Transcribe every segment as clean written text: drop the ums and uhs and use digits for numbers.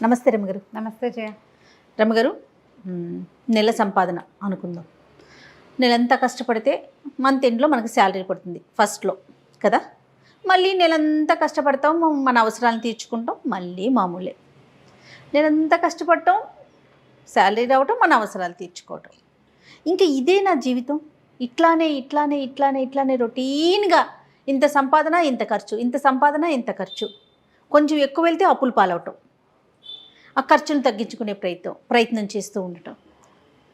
నమస్తే రమగారు. నమస్తే జయ. రమగారు, నెల సంపాదన అనుకుందాం. నెలంతా కష్టపడితే మంత్ ఎండ్లో మనకు శాలరీ పడుతుంది ఫస్ట్లో కదా. మళ్ళీ నెలంతా కష్టపడతాం, మన అవసరాలను తీర్చుకుంటాం, మళ్ళీ మామూలే. నెలంతా కష్టపడటం, శాలరీ రావటం, మన అవసరాలు తీర్చుకోవటం. ఇంకా ఇదే నా జీవితం. ఇట్లానే రొటీన్గా ఇంత సంపాదన ఇంత ఖర్చు, ఇంత సంపాదన ఇంత ఖర్చు. కొంచెం ఎక్కువ వెళ్తే అప్పులు పాలవటం, ఆ ఖర్చును తగ్గించుకునే ప్రయత్నం చేస్తూ ఉండటం.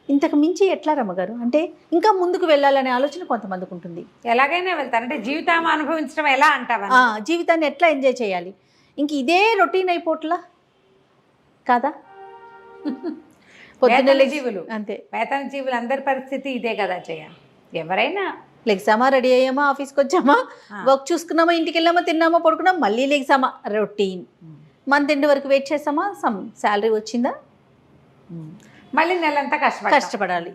ఇంతకు మించి ఎట్లా రమ్మగారు? అంటే ఇంకా ముందుకు వెళ్ళాలనే ఆలోచన కొంతమందికి ఉంటుంది. ఎలాగైనా వెళ్తారు అంటే జీవితాన్ని అనుభవించడం ఎలా అంటావా? జీవితాన్ని ఎట్లా ఎంజాయ్ చేయాలి? ఇంక ఇదే రొటీన్ అయిపోట్లా కాదా? పొద్దున్న జీవులు అంతే, వేతన జీవులు అందరి పరిస్థితి ఇదే కదా జయ. ఎవరైనా లెగ్సామా, రెడీ అయ్యామా, ఆఫీస్కి వచ్చామా, వర్క్ చూసుకున్నామా, ఇంటికి వెళ్ళామా, తిన్నామా, పడుకున్నామా, మళ్ళీ లెగ్సామా, రొటీన్. మంత్ ఎండ్ వరకు వెయిట్ చేసామా, శాలరీ వచ్చిందా, మళ్ళీ నెలంతా కష్టపడాలి.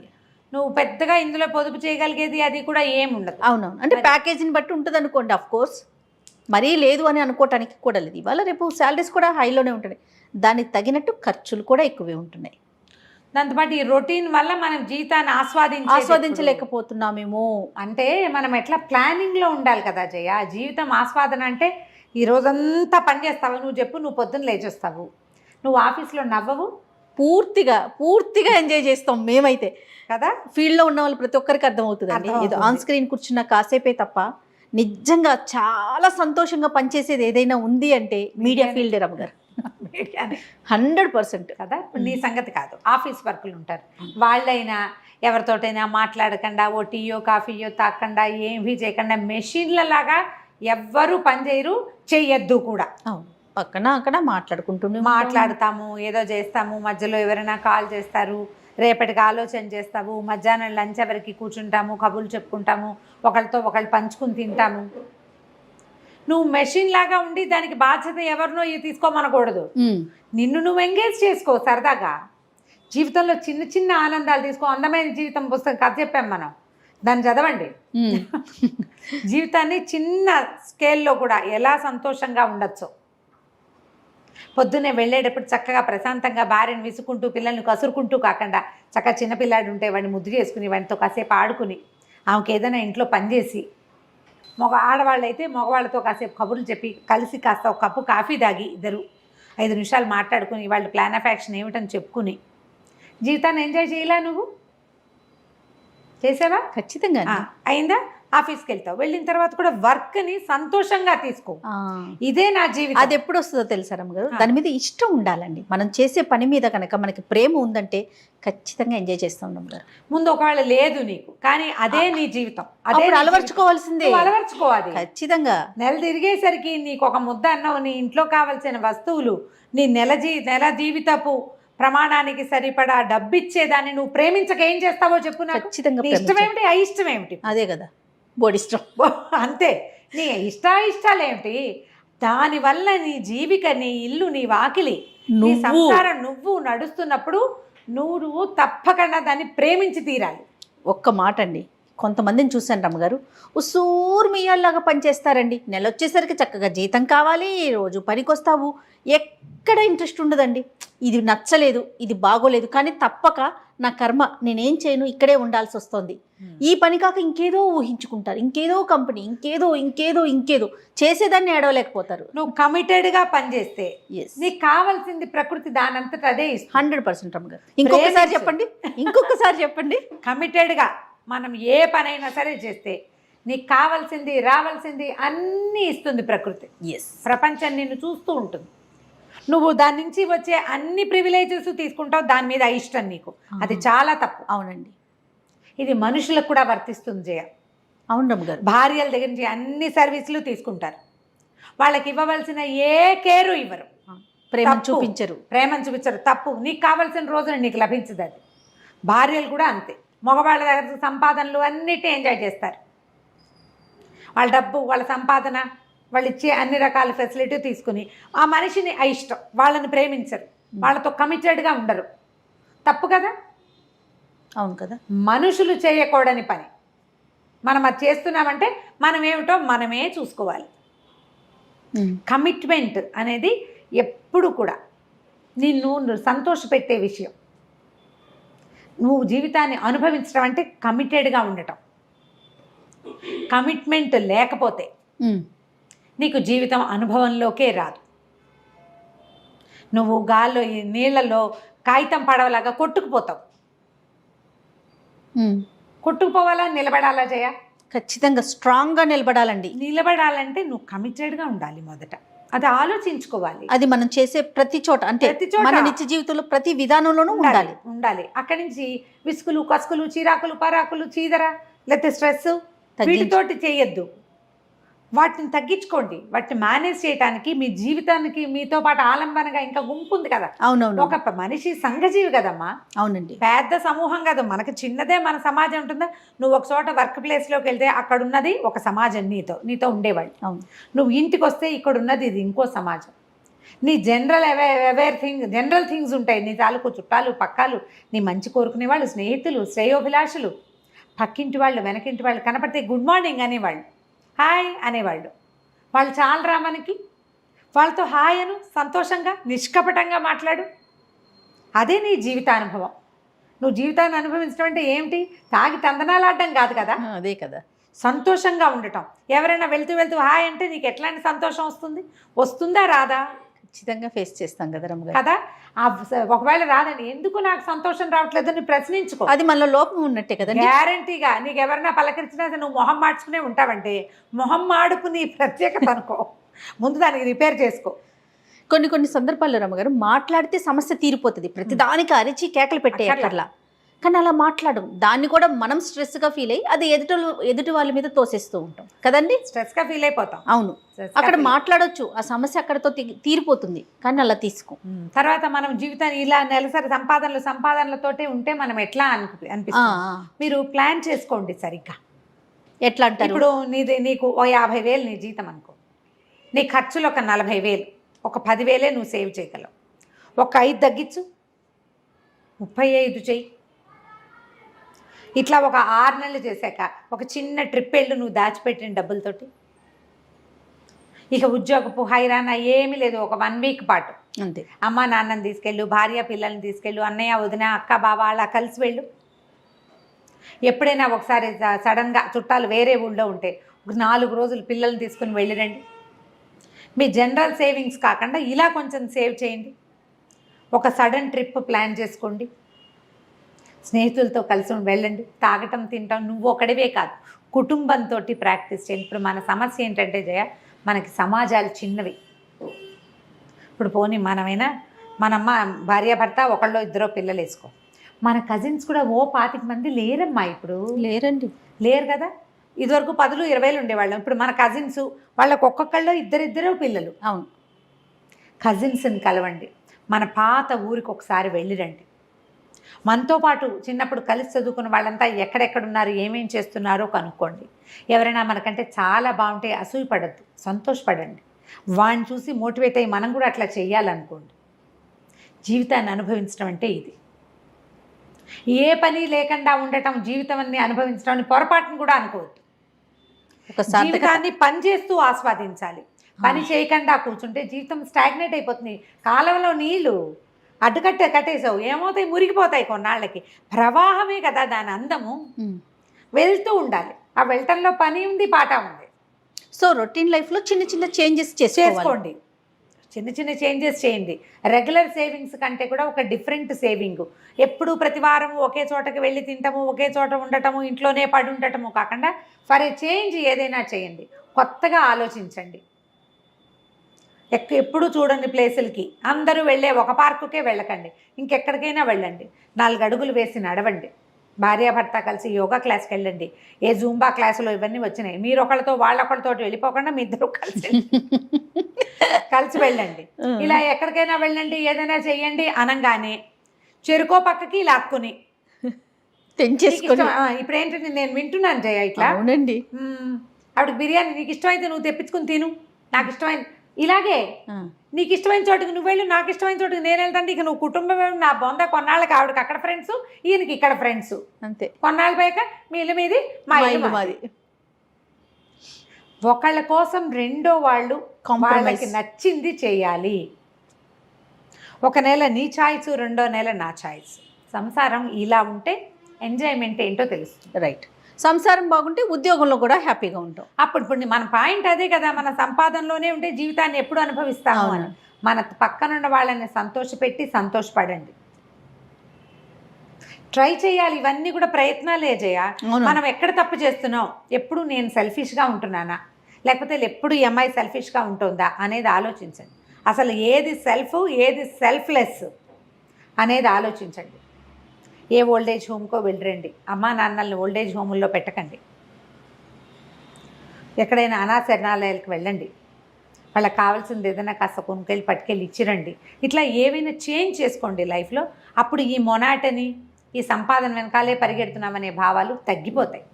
నువ్వు పెద్దగా ఇందులో పొదుపు చేయగలిగేది అది కూడా ఏముండదు. అవునవును, అంటే ప్యాకేజీని బట్టి ఉంటుంది అనుకోండి. ఆఫ్ కోర్స్ మరీ లేదు అని అనుకోవటానికి కూడా లేదు. ఇవాళ రేపు శాలరీస్ కూడా హైలోనే ఉంటున్నాయి, దానికి తగినట్టు ఖర్చులు కూడా ఎక్కువే ఉంటున్నాయి. దాంతోపాటు ఈ రొటీన్ వల్ల మనం జీవితాన్ని ఆస్వాదించలేకపోతున్నామేమో. అంటే మనం ఎట్లా ప్లానింగ్లో ఉండాలి కదా జయ. జీవితం ఆస్వాదన అంటే ఈ రోజంతా పని చేస్తావు. నువ్వు చెప్పు, నువ్వు పొద్దున్న లేచేస్తావు, నువ్వు ఆఫీస్లో నవ్వవు, పూర్తిగా ఎంజాయ్ చేస్తాం మేమైతే కదా. ఫీల్డ్లో ఉన్న వాళ్ళు ప్రతి ఒక్కరికి అర్థమవుతుందండి. ఏదో ఆన్ స్క్రీన్ కూర్చున్న కాసేపే తప్ప నిజంగా చాలా సంతోషంగా పనిచేసేది ఏదైనా ఉంది అంటే మీడియా ఫీల్డ్ రమ్మగారు. 100% కదా. ఇప్పుడు నీ సంగతి కాదు, ఆఫీస్ వర్కులు ఉంటారు, వాళ్ళైనా ఎవరితోటైనా మాట్లాడకుండా, ఓ టీయో కాఫీయో తాకుండా, ఏమీ చేయకుండా మెషిన్ల లాగా ఎవ్వరూ పనిచేయరు, చెయ్యొద్దు కూడా. అవును, పక్కన అక్కడ మాట్లాడతాము, ఏదో చేస్తాము, మధ్యలో ఎవరైనా కాల్ చేస్తారు, రేపటికి ఆలోచన చేస్తాము, మధ్యాహ్నం లంచ్ ఎవరికి కూర్చుంటాము, కబుర్లు చెప్పుకుంటాము, ఒకళ్ళతో ఒకళ్ళు పంచుకుని తింటాము. నువ్వు మెషిన్ లాగా ఉండి దానికి బాధ్యత ఎవరినో తీసుకోమనకూడదు. నిన్ను నువ్వు ఎంగేజ్ చేసుకో సరదాగా. జీవితంలో చిన్న చిన్న ఆనందాలు తీసుకో. అందమైన జీవితం పుస్తకం కథ చెప్పాం మనం, దాన్ని చదవండి. జీవితాన్ని చిన్న స్కేల్లో కూడా ఎలా సంతోషంగా ఉండొచ్చు. పొద్దున్నే వెళ్ళేటప్పుడు చక్కగా ప్రశాంతంగా భార్యను విసుకుంటూ, పిల్లల్ని కసురుకుంటూ కాకుండా, చక్కగా చిన్నపిల్లాడు ఉంటే వాడిని ముద్దు చేసుకుని, వాడితో కాసేపు ఆడుకుని, ఆమెకి ఏదైనా ఇంట్లో పనిచేసి, ఆడవాళ్ళైతే మగవాళ్ళతో కాసేపు కబుర్లు చెప్పి, కలిసి కాస్త ఒక కప్పు కాఫీ తాగి ఇద్దరు 5 నిమిషాలు మాట్లాడుకుని, వాళ్ళ ప్లాన్ ఆఫ్ యాక్షన్ ఏమిటని చెప్పుకుని జీవితాన్ని ఎంజాయ్ చేయలే? నువ్వు చేసావా? ఖచ్చితంగా అయిందా? ఆఫీస్కి వెళ్తావు, వెళ్ళిన తర్వాత కూడా వర్క్ని సంతోషంగా తీసుకో. ఇదే నా జీవితం. అది ఎప్పుడు వస్తుందో తెలుసా రమ్మగారు? దాని మీద ఇష్టం ఉండాలండి. మనం చేసే పని మీద కనుక మనకి ప్రేమ ఉందంటే ఖచ్చితంగా ఎంజాయ్ చేస్తూ ఉన్నాం గారు. ముందు ఒకవేళ లేదు నీకు, కానీ అదే నీ జీవితం, అదే అలవర్చుకోవాల్సిందే. అలవర్చుకోవాలి ఖచ్చితంగా. నెల తిరిగేసరికి నీకు ఒక ముద్ద అన్నం, నీ ఇంట్లో కావాల్సిన వస్తువులు, నీ నెల జీవితపు ప్రమాణానికి సరిపడా డబ్బిచ్చేదాన్ని నువ్వు ప్రేమించక ఏం చేస్తావో చెప్పు నాకు. ఖచ్చితంగా. ఇష్టమేమిటి, అయిష్టం ఏమిటి? అదే కదా బోడిష్టం. అంతే. నీ ఇష్టాలేమిటి? దానివల్ల నీ జీవిక, నీ ఇల్లు, నీ వాకిలి, నీ సంసారం నువ్వు నడుస్తున్నప్పుడు నువ్వు తప్పకుండా దాన్ని ప్రేమించి తీరాలి. ఒక్క మాట అండి, కొంతమందిని చూశాను రమ్మగారు, ఉసూరు మియ్యాల్లాగా పనిచేస్తారండి. నెల వచ్చేసరికి చక్కగా జీతం కావాలి, రోజు పనికొస్తావు, ఎక్కడ ఇంట్రెస్ట్ ఉండదండి. ఇది నచ్చలేదు, ఇది బాగోలేదు, కానీ తప్పక నా కర్మ, నేనేం చేయను, ఇక్కడే ఉండాల్సి వస్తుంది. ఈ పని కాక ఇంకేదో ఊహించుకుంటారు, ఇంకేదో కంపెనీ, ఇంకేదో చేసేదాన్ని ఏడవలేకపోతారు. నువ్వు కమిటెడ్గా పనిచేస్తే నీకు కావాల్సింది ప్రకృతి దానంతట అదే ఇస్తుంది. 100% రమ్మగారు. ఇంకొకసారి చెప్పండి. కమిటెడ్గా మనం ఏ పనైనా సరే చేస్తే నీకు కావాల్సింది, రావాల్సింది అన్నీ ఇస్తుంది ప్రకృతి. ప్రపంచం నిన్ను చూస్తూ ఉంటుంది. నువ్వు దాని నుంచి వచ్చే అన్ని ప్రివిలేజెస్ తీసుకుంటావు, దాని మీద ఇష్టం నీకు. అది చాలా తప్పు. అవునండి, ఇది మనుషులకు కూడా వర్తిస్తుంది జయ. అవును రమ్మగారు. భార్యల దగ్గర నుంచి అన్ని సర్వీసులు తీసుకుంటారు, వాళ్ళకి ఇవ్వవలసిన ఏ కేరు ఇవ్వరు, ప్రేమను చూపించరు. తప్పు. నీకు కావాల్సిన రోజున నీకు లభించదు. అది భార్యలు కూడా అంతే. మగవాళ్ళ దగ్గర సంపాదనలు అన్నిటి ఎంజాయ్ చేస్తారు. వాళ్ళ డబ్బు, వాళ్ళ సంపాదన, వాళ్ళు ఇచ్చే అన్ని రకాల ఫెసిలిటీ తీసుకుని ఆ మనిషిని అయిష్టం, వాళ్ళని ప్రేమించరు, వాళ్ళతో కమిటెడ్గా ఉండరు. తప్పు కదా. అవును కదా. మనుషులు చేయకూడని పని మనం అది చేస్తున్నామంటే మనం ఏమిటో మనమే చూసుకోవాలి. కమిట్మెంట్ అనేది ఎప్పుడు కూడా నిన్ను సంతోషపెట్టే విషయం. నువ్వు జీవితాన్ని అనుభవించడం అంటే కమిటెడ్గా ఉండటం. కమిట్మెంట్ లేకపోతే నీకు జీవితం అనుభవంలోకే రాదు. నువ్వు గాల్లో ఈ నీళ్ళల్లో కాగితం పడవలాగా కొట్టుకుపోతావు. కొట్టుకుపోవాలా, నిలబడాలా జయ? ఖచ్చితంగా స్ట్రాంగ్గా నిలబడాలండి. నిలబడాలంటే నువ్వు కమిటెడ్గా ఉండాలి. మొదట అది ఆలోచించుకోవాలి. అది మనం చేసే ప్రతి చోట, అంటే ప్రతి చోట. మన నిత్య జీవితంలో ప్రతి విధానంలోనూ ఉండాలి. ఉండాలి. అక్కడి నుంచి విసుగులు, కసుకులు, చిరాకులు, పరాకులు, చీదర, లేకపోతే స్ట్రెస్ వీటితోటి చేయొద్దు. వాటిని తగ్గించుకోండి. వాటిని మేనేజ్ చేయడానికి మీ జీవితానికి మీతో పాటు ఆలంబనగా ఇంకా గుంపు ఉంది కదా. అవునవును. ఒక మనిషి సంఘజీవి కదమ్మా. అవునండి. పెద్ద సమూహం కదా, మనకి చిన్నదే మన సమాజం ఉంటుందా. నువ్వు ఒక చోట వర్క్ ప్లేస్లోకి వెళ్తే అక్కడ ఉన్నది ఒక సమాజం, నీతో ఉండేవాళ్ళు. అవును. నువ్వు ఇంటికి వస్తే ఇక్కడ ఉన్నది ఇది ఇంకో సమాజం. నీ జనరల్ థింగ్స్ ఉంటాయి. నీ తాలూకు చుట్టాలు, పక్కాలు, నీ మంచి కోరుకునే వాళ్ళు, స్నేహితులు, శ్రేయోభిలాషులు, పక్కింటి వాళ్ళు, వెనకింటి వాళ్ళు కనపడితే గుడ్ మార్నింగ్ అనేవాళ్ళు, హాయ్ అనేవాళ్ళు. వాళ్ళు చాలరా మనకి. వాళ్ళతో హాయ్ అను, సంతోషంగా నిష్కపటంగా మాట్లాడు. అదే నీ జీవితానుభవం. నువ్వు జీవితాన్ని అనుభవించడం అంటే ఏమిటి? తాగి తందనాలు ఆడడం కాదు కదా. అదే కదా, సంతోషంగా ఉండటం. ఎవరైనా వెళ్తూ హాయ్ అంటే నీకు ఎట్లాంటి సంతోషం వస్తుంది? వస్తుందా రాదా? ఖచ్చితంగా ఫేస్ చేస్తాం కదా రమ్మగారు. కదా. ఒకవేళ రాదండి, ఎందుకు నాకు సంతోషం రావట్లేదని ప్రశ్నించుకో. అది మనలో లోపం ఉన్నట్టే కదండి. గ్యారంటీగా నీకు ఎవరైనా పలకరించినా నువ్వు మొహం మార్చుకునే ఉంటావంటే మొహం మాడుపు నీ ప్రత్యేకత అనుకో. ముందు దానికి రిపేర్ చేసుకో. కొన్ని సందర్భాల్లో రమ్మగారు మాట్లాడితే సమస్య తీరిపోతుంది. ప్రతిదానికి అరిచి కేకలు పెట్టే అక్కర్లా. కానీ అలా మాట్లాడడం, దాన్ని కూడా మనం స్ట్రెస్గా ఫీల్ అయ్యి అది ఎదుటి వాళ్ళ మీద తోసేస్తూ ఉంటాం కదండి. స్ట్రెస్గా ఫీల్ అయిపోతాం. అవును, అక్కడ మాట్లాడొచ్చు, ఆ సమస్య అక్కడతో తీరిపోతుంది. కానీ అలా తీసుకో. తర్వాత మనం జీవితాన్ని ఇలా నెలసరి సంపాదనలతోటే ఉంటే మనం ఎట్లా అనిపిస్తుంది. మీరు ప్లాన్ చేసుకోండి సరిగ్గా. ఎట్లా అంటారు? ఇప్పుడు నీకు 50,000 నీ జీతం అనుకో. నీ ఖర్చులు ఒక 40,000, ఒక 10,000 నువ్వు సేవ్ చేయగలవు. ఒక 5 తగ్గించు, 35 చెయ్యి. ఇట్లా ఒక 6 నెలలు చేశాక ఒక చిన్న ట్రిప్ వెళ్ళు నువ్వు దాచిపెట్టిన డబ్బులతోటి. ఇక ఉద్యోగపు హైరానా ఏమీ లేదు. ఒక 1 వీక్ పాటు అంతే. అమ్మ నాన్నని తీసుకెళ్ళు, భార్య పిల్లల్ని తీసుకెళ్ళు, అన్నయ్య వదిన అక్క బావ అలా కలిసి వెళ్ళు. ఎప్పుడైనా ఒకసారి సడన్గా చుట్టాలు వేరే ఊళ్ళో ఉంటే ఒక 4 రోజులు పిల్లల్ని తీసుకుని వెళ్ళిరండి. మీ జనరల్ సేవింగ్స్ కాకుండా ఇలా కొంచెం సేవ్ చేయండి. ఒక సడన్ ట్రిప్ ప్లాన్ చేసుకోండి. స్నేహితులతో కలిసి వెళ్ళండి. తాగటం తినటం నువ్వు ఒకడివే కాదు, కుటుంబంతో ప్రాక్టీస్ చేయండి. ఇప్పుడు మన సమస్య ఏంటంటే జయ, మనకి సమాజాలు చిన్నవి. ఇప్పుడు పోనీ మనమైనా మనమ్మ భార్యాభర్త ఒకళ్ళో ఇద్దరో పిల్లలు వేసుకో. మన కజిన్స్ కూడా 25 మంది లేరమ్మా. ఇప్పుడు లేరు కదా. ఇదివరకు 10, 20 ఉండేవాళ్ళం. ఇప్పుడు మన కజిన్స్ వాళ్ళకు ఒక్కొక్కళ్ళు ఇద్దరు పిల్లలు. అవును. కజిన్స్ని కలవండి. మన పాత ఊరికి ఒకసారి వెళ్ళిరండి. మనతో పాటు చిన్నప్పుడు కలిసి చదువుకున్న వాళ్ళంతా ఎక్కడెక్కడున్నారు, ఏమేం చేస్తున్నారో కనుక్కోండి. ఎవరైనా మనకంటే చాలా బాగుంటే అసూయపడద్దు, సంతోషపడండి. వాడిని చూసి మోటివేట్ అయ్యి మనం కూడా అట్లా చెయ్యాలనుకోండి. జీవితాన్ని అనుభవించడం అంటే ఇది. ఏ పని లేకుండా ఉండటం జీవితాన్ని అనుభవించడం అని పొరపాటును కూడా అనుకోవద్దు. జీవితాన్ని పని చేస్తూ ఆస్వాదించాలి. పని చేయకుండా కూర్చుంటే జీవితం స్టాగ్నేట్ అయిపోతుంది. కాలంలో నీళ్ళు కట్టేసావు, ఏమవుతాయి? మురిగిపోతాయి కొన్నాళ్ళకి. ప్రవాహమే కదా దాని అందము. వెళ్తూ ఉండాలి. ఆ వెళ్ళటంలో పని ఉంది, పాట ఉంది. సో రొటీన్ లైఫ్లో చిన్న చేంజెస్ చేసుకోండి. చిన్న చేంజెస్ చేయండి. రెగ్యులర్ సేవింగ్స్ కంటే కూడా ఒక డిఫరెంట్ సేవింగ్. ఎప్పుడు ప్రతి వారం ఒకే చోటకి వెళ్ళి తింటాము, ఒకే చోట ఉండటము, ఇంట్లోనే పడి ఉండటము కాకుండా ఫర్ ఏ చేంజ్ ఏదైనా చేయండి. కొత్తగా ఆలోచించండి. ఎప్పుడు చూడండి ప్లేసులకి. అందరూ వెళ్ళే ఒక పార్కుకే వెళ్ళకండి, ఇంకెక్కడికైనా వెళ్ళండి. 4 అడుగులు వేసి నడవండి. భార్యాభర్త కలిసి యోగా క్లాస్కి వెళ్ళండి. ఏ జూంబా క్లాసులో ఇవన్నీ వచ్చినాయి. మీరు ఒకళ్ళతో వాళ్ళొకళ్ళతో వెళ్ళిపోకుండా మీ ఇద్దరు కలిసి వెళ్ళండి. ఇలా ఎక్కడికైనా వెళ్ళండి, ఏదైనా చెయ్యండి అనగానే చెరుకో పక్కకి లాక్కుని ఇప్పుడు ఏంటంటే నేను వింటున్నాను జయ ఇట్లా. అవునండి. ఆవిడకి బిర్యానీ నీకు ఇష్టమైతే నువ్వు తెప్పించుకుని తిను, నాకు ఇష్టమైంది. ఇలాగే నీకు ఇష్టమైన చోటుకి నువ్వు వెళ్ళు, నాకు ఇష్టమైన చోటుకి నేను వెళ్తాను. ఇక నువ్వు కుటుంబం నా బొంద. కొన్నాళ్ళకి ఆవిడకి అక్కడ ఫ్రెండ్స్, ఈయనకి ఇక్కడ ఫ్రెండ్స్. అంతే. కొన్నాళ్ళ పైక మీ ఇల్లు మీది, మా ఇల్లు మాది. ఒకళ్ళ కోసం రెండో వాళ్ళు వాళ్ళకి నచ్చింది చేయాలి. ఒక నెల నీ ఛాయిస్, రెండో నెల నా ఛాయిస్. సంసారం ఇలా ఉంటే ఎంజాయ్మెంట్ ఏంటో తెలుస్తుంది. రైట్. సంసారం బాగుంటే ఉద్యోగంలో కూడా హ్యాపీగా ఉంటాం. ఇప్పుడు మన పాయింట్ అదే కదా, మన సంపాదనలోనే ఉంటే జీవితాన్ని ఎప్పుడు అనుభవిస్తాము అని. మన పక్కనున్న వాళ్ళని సంతోషపెట్టి సంతోషపడండి, ట్రై చేయాలి. ఇవన్నీ కూడా ప్రయత్నాలే చేయ. మనం ఎక్కడ తప్పు చేస్తున్నాం, ఎప్పుడు నేను సెల్ఫిష్గా ఉంటున్నానా, లేకపోతే ఎప్పుడు ఈ అమ్మాయి సెల్ఫిష్గా ఉంటుందా అనేది ఆలోచించండి. అసలు ఏది సెల్ఫ్, ఏది సెల్ఫ్లెస్ అనేది ఆలోచించండి. ఏ ఓల్డేజ్ హోమ్కో వెళ్ళరండి, అమ్మా నాన్నల్ని ఓల్డేజ్ హోముల్లో పెట్టకండి. ఎక్కడైనా అనాశరణాలయాలకు వెళ్ళండి, వాళ్ళకి కావాల్సింది ఏదైనా కాస్త కొనుకెళ్ళి పట్టుకెళ్ళి ఇచ్చిరండి. ఇట్లా ఏవైనా చేంజ్ చేసుకోండి లైఫ్లో. అప్పుడు ఈ మొనాటని, ఈ సంపాదన వెనకాలే పరిగెడుతున్నామనే భావాలు తగ్గిపోతాయి.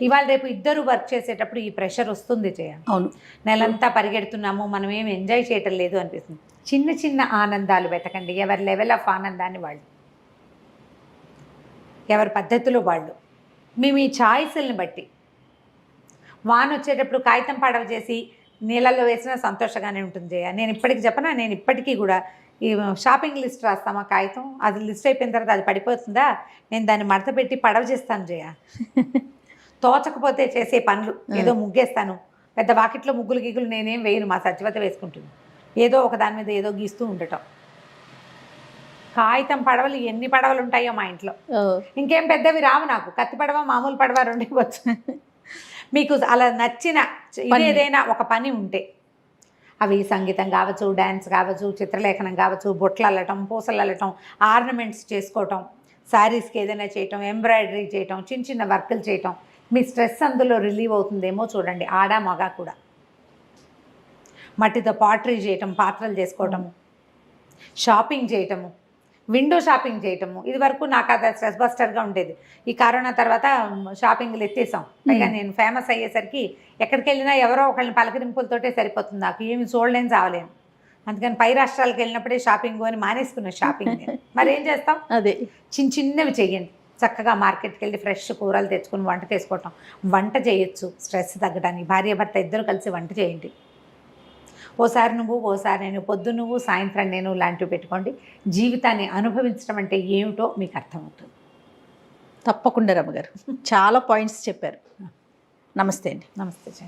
ఇవాళ రేపు ఇద్దరు వర్క్ చేసేటప్పుడు ఈ ప్రెషర్ వస్తుంది చేయాలి. అవును, నెలంతా పరిగెడుతున్నాము, మనం ఏం ఎంజాయ్ చేయటం లేదు అనిపిస్తుంది. చిన్న చిన్న ఆనందాలు వెతకండి. ఎవరి లెవెల్ ఆఫ్ ఆనందాన్ని వాళ్ళు, ఎవరి పద్ధతిలో వాళ్ళు, మీ ఛాయిస్ని బట్టి. వాన వచ్చేటప్పుడు కాగితం పడవ చేసి నీళ్ళల్లో వేసినా సంతోషంగానే ఉంటుంది జయ. నేను ఇప్పటికి చెప్పనా, నేను ఇప్పటికీ కూడా ఈ షాపింగ్ లిస్ట్ రాస్తామా కాగితం, అది లిస్ట్ అయిపోయిన తర్వాత అది పడిపోతుందా, నేను దాన్ని మడత పెట్టి పడవ చేస్తాను జయ. తోచకపోతే చేసే పనులు, ఏదో ముగ్గేస్తాను, పెద్ద వాకిట్లో ముగ్గులు గీగులు నేనేం వేయను, మా సత్యవత వేసుకుంటుంది. ఏదో ఒక దాని మీద ఏదో గీస్తూ ఉండటం. కాగితం పడవలు ఎన్ని పడవలు ఉంటాయో మా ఇంట్లో. ఇంకేం పెద్దవి రావు నాకు, కత్తి పడవ మామూలు పడవ రెండే వచ్చు. మీకు అలా నచ్చిన ఏదైనా ఒక పని ఉంటే, అవి సంగీతం కావచ్చు, డ్యాన్స్ కావచ్చు, చిత్రలేఖనం కావచ్చు, బొట్లు అల్లటం, పూసలు అల్లటం, ఆర్నమెంట్స్ చేసుకోవటం, శారీస్కి ఏదైనా చేయటం, ఎంబ్రాయిడరీ చేయటం, చిన్న చిన్న వర్కులు చేయటం, మీ స్ట్రెస్ అందులో రిలీవ్ అవుతుందేమో చూడండి. ఆడ మగ కూడా. మట్టితో పాటరీ చేయటం, పాత్రలు చేసుకోవటము, షాపింగ్ చేయటము, విండో షాపింగ్ చేయటము. ఇది వరకు నాకు అది స్ట్రెస్ బస్టర్గా ఉండేది. ఈ కరోనా తర్వాత షాపింగ్లు ఎత్తేసాం. పైగా నేను ఫేమస్ అయ్యేసరికి ఎక్కడికి వెళ్ళినా ఎవరో ఒకళ్ళని పలకరింపులతోటే సరిపోతుంది, నాకు ఏమి చూడలేని చావలేను. అందుకని పై రాష్ట్రాలకు వెళ్ళినప్పుడే షాపింగ్ అని మానేసుకున్న షాపింగ్. మరి ఏం చేస్తాం, అదే చిన్న చిన్నవి చెయ్యండి. చక్కగా మార్కెట్కి వెళ్ళి ఫ్రెష్ కూరలు తెచ్చుకొని వంట చేసుకోవటం. వంట చేయొచ్చు స్ట్రెస్ తగ్గడానికి. భార్య భర్త ఇద్దరు కలిసి వంట చేయండి. ఓసారి నువ్వు, ఓసారి నేను, పొద్దు నువ్వు, సాయంత్రం నేను లాంటివి పెట్టుకోండి. జీవితాన్ని అనుభవించడం అంటే ఏమిటో మీకు అర్థమవుతుంది. తప్పకుండా రమ్మగారు చాలా పాయింట్స్ చెప్పారు. నమస్తే అండి. నమస్తే.